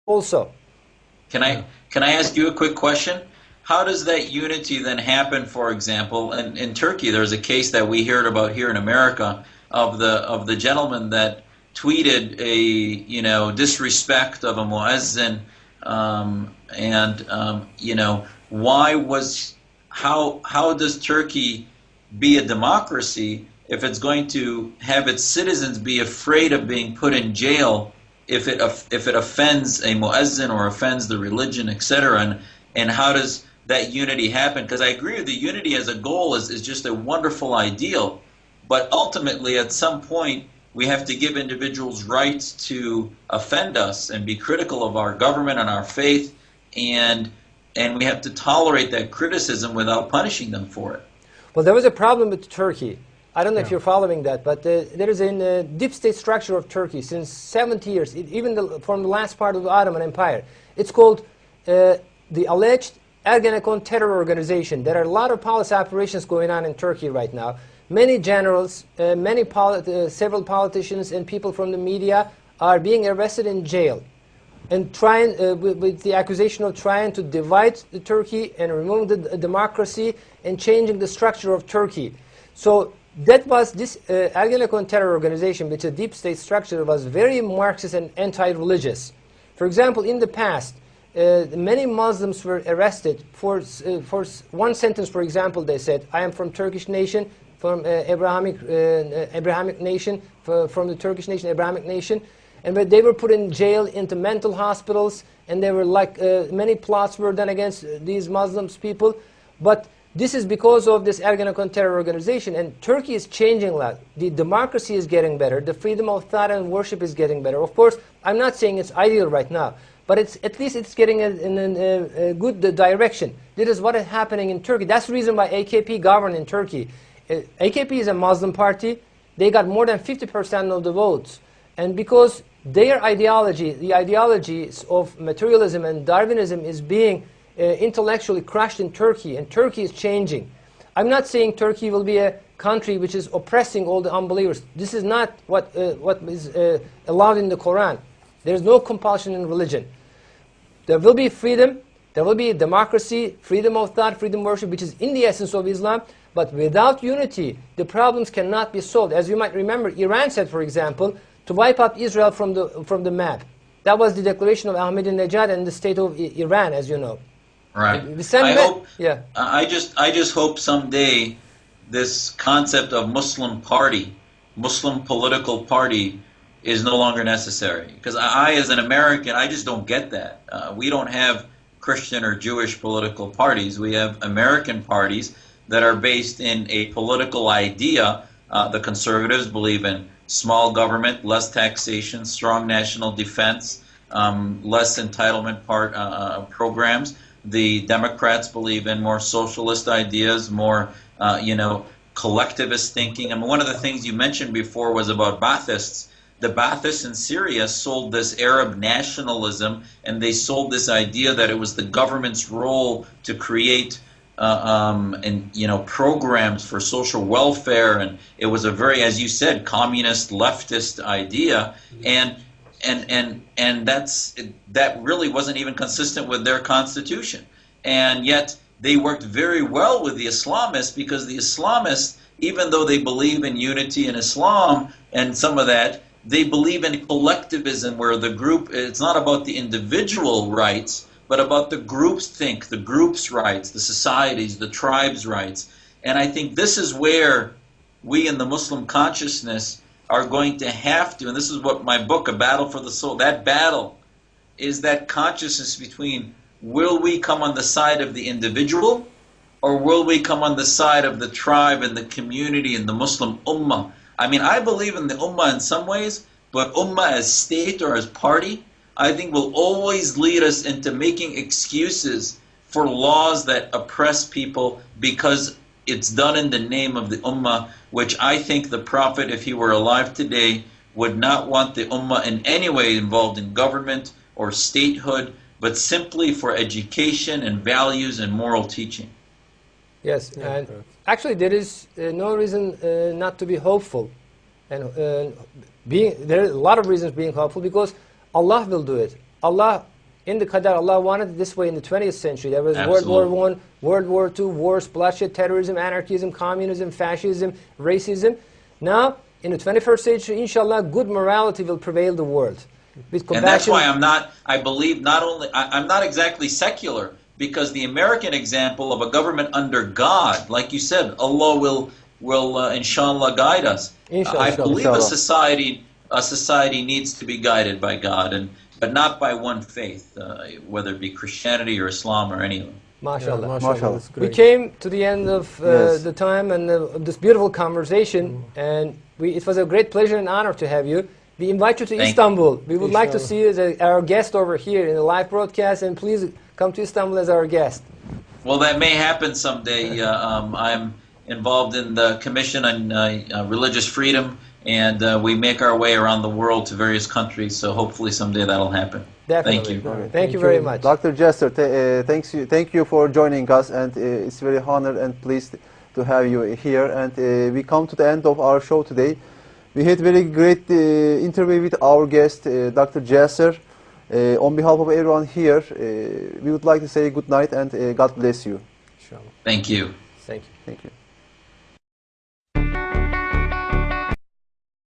also. Can I ask you a quick question? How does that unity then happen, for example, in Turkey? There's a case that we heard about here in America of the gentleman that tweeted a disrespect of a muezzin, how does Turkey be a democracy if it's going to have its citizens be afraid of being put in jail if it offends a muezzin or offends the religion, etc.? And how does that unity happen? Because I agree with the unity as a goal is just a wonderful ideal, but ultimately at some point we have to give individuals rights to offend us and be critical of our government and our faith, and we have to tolerate that criticism without punishing them for it. Well, there was a problem with Turkey. I don't know if you're following that, but there is a deep state structure of Turkey since 70 years, from the last part of the Ottoman Empire. It's called the alleged Ergenekon terror organization. There are a lot of policy operations going on in Turkey right now. Many generals, several politicians and people from the media are being arrested in jail and trying, with the accusation of trying to divide Turkey and remove the democracy and changing the structure of Turkey. So that was this Ergenekon terror organization, which is a deep state structure, was very Marxist and anti-religious. For example, in the past, many Muslims were arrested for one sentence. For example, they said, "I am from Turkish nation, from Abrahamic nation, from the Turkish nation, Abrahamic nation," and they were put in jail, into mental hospitals, and there were many plots were done against these Muslims people. But this is because of this Ergenekon terror organization, and Turkey is changing a lot. The democracy is getting better, the freedom of thought and worship is getting better. Of course, I'm not saying it's ideal right now, but at least it's getting in a good direction. This is what is happening in Turkey. That's the reason why AKP govern in Turkey. AKP is a Muslim party. They got more than 50% of the votes. And because their ideology, the ideologies of materialism and Darwinism, is being intellectually crushed in Turkey, and Turkey is changing. I'm not saying Turkey will be a country which is oppressing all the unbelievers. This is not what is allowed in the Quran. There is no compulsion in religion. There will be freedom, there will be democracy, freedom of thought, freedom of worship, which is in the essence of Islam. But without unity, the problems cannot be solved. As you might remember, Iran said, for example, to wipe out Israel from the map. That was the declaration of Ahmadinejad and the state of Iran, as you know. Right. I just hope someday this concept of Muslim party, Muslim political party, is no longer necessary. Because I, as an American, I just don't get that. We don't have Christian or Jewish political parties. We have American parties that are based in a political idea. The conservatives believe in small government, less taxation, strong national defense, less entitlement programs. The Democrats believe in more socialist ideas, more collectivist thinking. I mean, one of the things you mentioned before was about Baathists. The Baathists in Syria sold this Arab nationalism, and they sold this idea that it was the government's role to create programs for social welfare, and it was a very, as you said, communist leftist idea, and that really wasn't even consistent with their constitution. And yet they worked very well with the Islamists, because the Islamists, even though they believe in unity in Islam and some of that, they believe in collectivism, where the group, it's not about the individual rights, but about the group's think, the group's rights, the societies, the tribe's rights. And I think this is where we in the Muslim consciousness are going to have to, and this is what my book, A Battle for the Soul, that battle is that consciousness between, will we come on the side of the individual, or will we come on the side of the tribe and the community and the Muslim ummah? I mean, I believe in the ummah in some ways, but ummah as state or as party, I think will always lead us into making excuses for laws that oppress people because it's done in the name of the ummah, which I think the Prophet, if he were alive today, would not want the ummah in any way involved in government or statehood, but simply for education and values and moral teaching. Yes, and actually there is no reason not to be hopeful. And there are a lot of reasons being hopeful, because Allah will do it. Allah in the Qadar. Allah wanted it this way in the 20th century. There was Absolutely. World War I, World War II, wars, bloodshed, terrorism, anarchism, communism, fascism, racism. Now, in the 21st century, inshallah, good morality will prevail the world. With compassion. And that's why I believe I'm not exactly secular, because the American example of a government under God, like you said, Allah will inshallah guide us. Inshallah. I believe Inshallah. a society needs to be guided by God, but not by one faith, whether it be Christianity or Islam or any of them. MashaAllah. MashaAllah. That's We great. came to the end of Yes. the time and this beautiful conversation, and it was a great pleasure and honor to have you. We invite you to Thank you. Istanbul. We would like to Inshallah. see you as our guest over here in the live broadcast, and please come to Istanbul as our guest. Well, that may happen someday. I'm involved in the Commission on Religious Freedom, and we make our way around the world to various countries, so hopefully someday that'll happen. Definitely. Thank you. Okay. Thank you very much. Dr. Jasser, thank you for joining us, and it's very honored and pleased to have you here. And we come to the end of our show today. We had very great interview with our guest, Dr. Jasser. On behalf of everyone here, we would like to say good night and God bless you. Inshallah. Thank you. Thank you. Thank you.